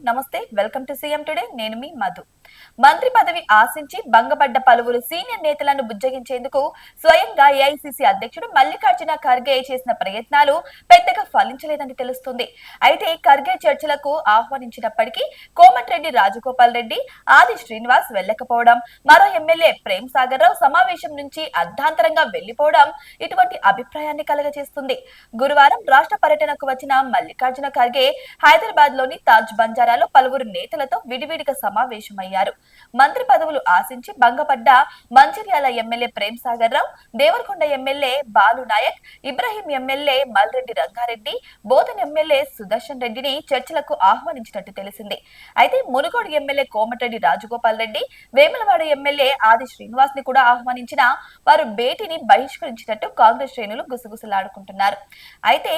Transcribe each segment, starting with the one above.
నమస్తే, welcome to CM today. నేను మీ మధు. మంత్రి పదవి ఆశించి భంగపడ్డ పలువురు సీనియర్ నేతలను బుజ్జగించేందుకు స్వయంగా ఏఐసీసీ అధ్యక్షుడు మల్లికార్జున ఖర్గే చేసిన ప్రయత్నాలు పెద్దగా ఫలించలేదని తెలుస్తుంది. అయితే ఖర్గే చర్చలకు ఆహ్వానించినప్పటికీ కోమటిరెడ్డి రాజగోపాల్ రెడ్డి, ఆది శ్రీనివాస్ వెళ్లకపోవడం, మరో ఎమ్మెల్యే ప్రేమ్ సాగర్ రావు సమావేశం నుంచి అర్ధాంతరంగా వెళ్లిపోవడం ఇటువంటి అభిప్రాయాన్ని కలగజేస్తుంది. గురువారం రాష్ట్ర పర్యటనకు వచ్చిన మల్లికార్జున ఖర్గే హైదరాబాద్ లోని తాజ్ బంజారాలో పలువురు నేతలతో విడివిడిగా సమావేశమయ్యారు. మంత్రి పదవులు ఆశించి భంగపడ్డ Mancherial MLA Prem Sagar Rao, Devarakonda MLA Balu Naik, Ibrahim MLA Malreddy Rangareddy, Bodhan MLA Sudarshan రెడ్డిని చర్చలకు ఆహ్వానించినట్టు తెలిసింది. అయితే మునుగోడు ఎమ్మెల్యే కోమటిరెడ్డి రాజగోపాల్ రెడ్డి, వేములవాడ ఎమ్మెల్యే ఆది శ్రీనివాస్ ని కూడా ఆహ్వానించిన వారు భేటీని బహిష్కరించినట్టు కాంగ్రెస్ శ్రేణులు గుసగుసలాడుకుంటున్నారు. అయితే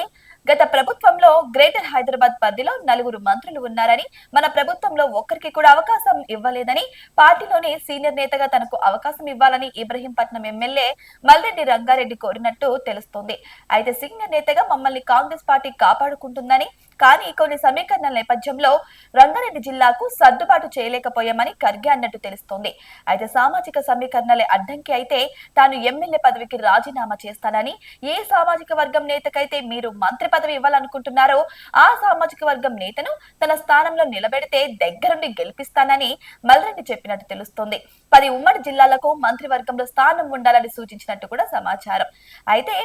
గత ప్రభుత్వంలో గ్రేటర్ హైదరాబాద్ పరిధిలో 4 మంత్రులు ఉన్నారని, మన ప్రభుత్వంలో ఒక్కరికి కూడా అవకాశం ఇవ్వలేదని, పార్టీలోని సీనియర్ నేతగా తనకు అవకాశం ఇవ్వాలని ఇబ్రహీంపట్నం ఎమ్మెల్యే మల్రెడ్డి రంగారెడ్డి కోరినట్టు తెలుస్తోంది. అయితే సీనియర్ నేతగా మమ్మల్ని కాంగ్రెస్ పార్టీ కాపాడుకుంటుందని, కానీ కొన్ని సమీకరణల నేపథ్యంలో రంగారెడ్డి జిల్లాకు సర్దుబాటు చేయలేకపోయామని ఖర్గే అన్నట్టు తెలుస్తోంది. అయితే సామాజిక సమీకరణలే అడ్డంకి అయితే తాను ఎమ్మెల్యే పదవికి రాజీనామా చేస్తానని, ఏ సామాజిక వర్గం నేతకైతే మీరు మంత్రి పదవి ఇవ్వాలనుకుంటున్నారో ఆ సామాజిక వర్గం నేతను తన స్థానంలో నిలబెడితే దగ్గరుండి గెలిపిస్తానని మల్రెడ్డి చెప్పినట్టు తెలుస్తోంది. 10 ఉమ్మడి జిల్లాలకు మంత్రివర్గంలో స్థానం ఉండాలని సూచించినట్టు కూడా సమాచారం. అయితే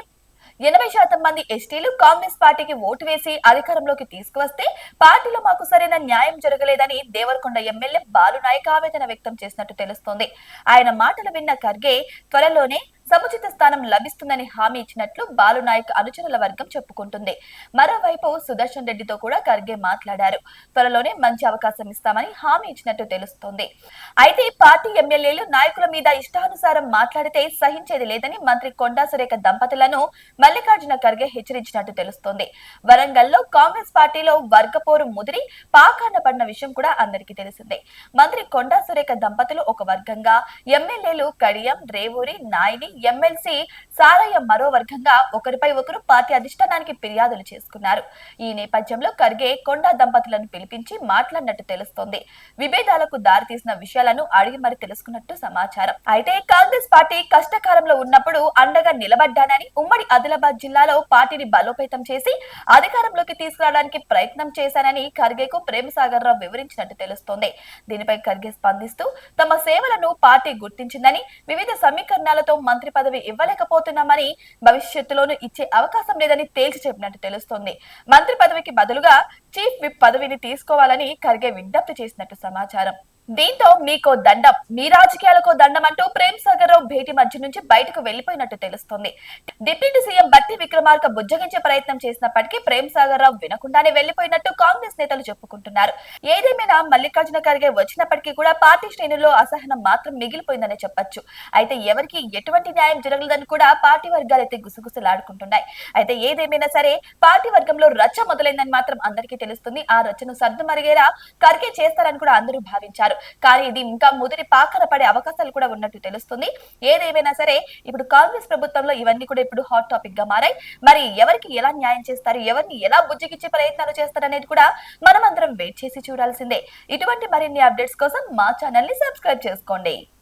80% మంది ఎస్టీలు కాంగ్రెస్ పార్టీకి ఓటు వేసి అధికారంలోకి తీసుకువస్తే పార్టీలో మాకు సరైన న్యాయం జరగలేదని దేవరకొండ ఎమ్మెల్యే బాలు నాయక్ ఆవేదన వ్యక్తం చేసినట్టు తెలుస్తోంది. ఆయన మాటలు విన్న ఖర్గే త్వరలోనే సముచిత స్థానం లభిస్తుందని హామీ ఇచ్చినట్లు బాలు నాయక్ అనుచరుల వర్గం చెప్పుకుంటుంది. మరోవైపు సుదర్శన్ రెడ్డితో కూడా ఖర్గే మాట్లాడారు. త్వరలోనే మంచి అవకాశం ఇస్తామని హామీ ఇచ్చినట్టు తెలుస్తోంది. అయితే పార్టీ ఎమ్మెల్యేలు నాయకుల మీద ఇష్టానుసారం మాట్లాడితే సహించేది లేదని మంత్రి కొండా సురేఖ దంపతులను మల్లికార్జున ఖర్గే హెచ్చరించినట్టు తెలుస్తోంది. వరంగల్లో కాంగ్రెస్ పార్టీలో వర్గపోరు ముదిరి పాకాన పడిన విషయం కూడా అందరికీ తెలిసిందే. మంత్రి కొండా సురేఖ దంపతులు ఒక వర్గంగా, ఎమ్మెల్యేలు కడియం, రేవూరి, నాయని, ఎమ్మెల్సీ సారయ్య మరో వర్గంగా ఒకరిపై ఒకరు పార్టీ అధిష్టానానికి ఫిర్యాదులు చేసుకున్నారు. ఈ నేపథ్యంలో ఖర్గే కొండా దంపతులను పిలిపించి మాట్లాడినట్టు తెలుస్తోంది. విభేదాలకు దారితీసిన విషయాలను అడిగి మరి తెలుసుకున్నట్టు సమాచారం. అయితే కాంగ్రెస్ పార్టీ కష్టకాలంలో ఉన్నప్పుడు అండగా నిలబడ్డానని, ఉమ్మడి ఆదిలాబాద్ జిల్లాలో పార్టీని బలోపేతం చేసి అధికారంలోకి తీసుకురావడానికి ప్రయత్నం చేశానని ఖర్గేకు ప్రేమ్ సాగర్ రావు వివరించినట్టు తెలుస్తోంది. దీనిపై ఖర్గే స్పందిస్తూ తమ సేవలను పార్టీ గుర్తించిందని, వివిధ సమీకరణాలతో మంత్రి పదవి ఇవ్వలేకపోతున్నామని, భవిష్యత్తులోనూ ఇచ్చే అవకాశం లేదని తేల్చి చెప్పినట్టు తెలుస్తోంది. మంత్రి పదవికి బదులుగా చీఫ్ విప్ పదవిని తీసుకోవాలని ఖర్గే విజ్ఞప్తి చేసినట్టు సమాచారం. దీంతో మీకో దండం, మీ రాజకీయాలకో దండం అంటూ ప్రేమ్ సాగర్ రావు భేటీ మధ్య నుంచి బయటకు వెళ్లిపోయినట్టు తెలుస్తోంది. డిప్యూటీ సీఎం బట్టి విక్రమార్క బుజ్జగించే ప్రయత్నం చేసినప్పటికీ ప్రేమ్ సాగర్ రావు వినకుండానే వెళ్లిపోయినట్టు కాంగ్రెస్ నేతలు చెప్పుకుంటున్నారు. ఏదేమైనా మల్లికార్జున ఖర్గే వచ్చినప్పటికీ కూడా పార్టీ శ్రేణుల్లో అసహనం మాత్రం మిగిలిపోయిందనే చెప్పొచ్చు. అయితే ఎవరికి ఎటువంటి న్యాయం జరగలేదని కూడా పార్టీ వర్గాలైతే గుసగుసలాడుకుంటున్నాయి. అయితే ఏదేమైనా సరే పార్టీ వర్గంలో రచ్చ మొదలైందని మాత్రం అందరికీ తెలుస్తుంది. ఆ రచ్చను సర్దుమరిగేలా ఖర్గే చేస్తారని కూడా అందరూ భావించారు. కానీ ఇది ఇంకా ముదిరి పాకన పడే అవకాశాలు కూడా ఉన్నట్టు తెలుస్తుంది. ఏదేమైనా సరే ఇప్పుడు కాంగ్రెస్ ప్రభుత్వంలో ఇవన్నీ కూడా ఇప్పుడు హాట్ టాపిక్ గా మారాయి. మరి ఎవరికి ఎలా న్యాయం చేస్తారు, ఎవరిని ఎలా బుజ్జిగిచ్చే ప్రయత్నాలు చేస్తారు అనేది కూడా మనం అందరం వెయిట్ చేసి చూడాల్సిందే. ఇటువంటి మరిన్ని అప్డేట్స్ కోసం మా ఛానల్ ని సబ్స్క్రైబ్ చేసుకోండి.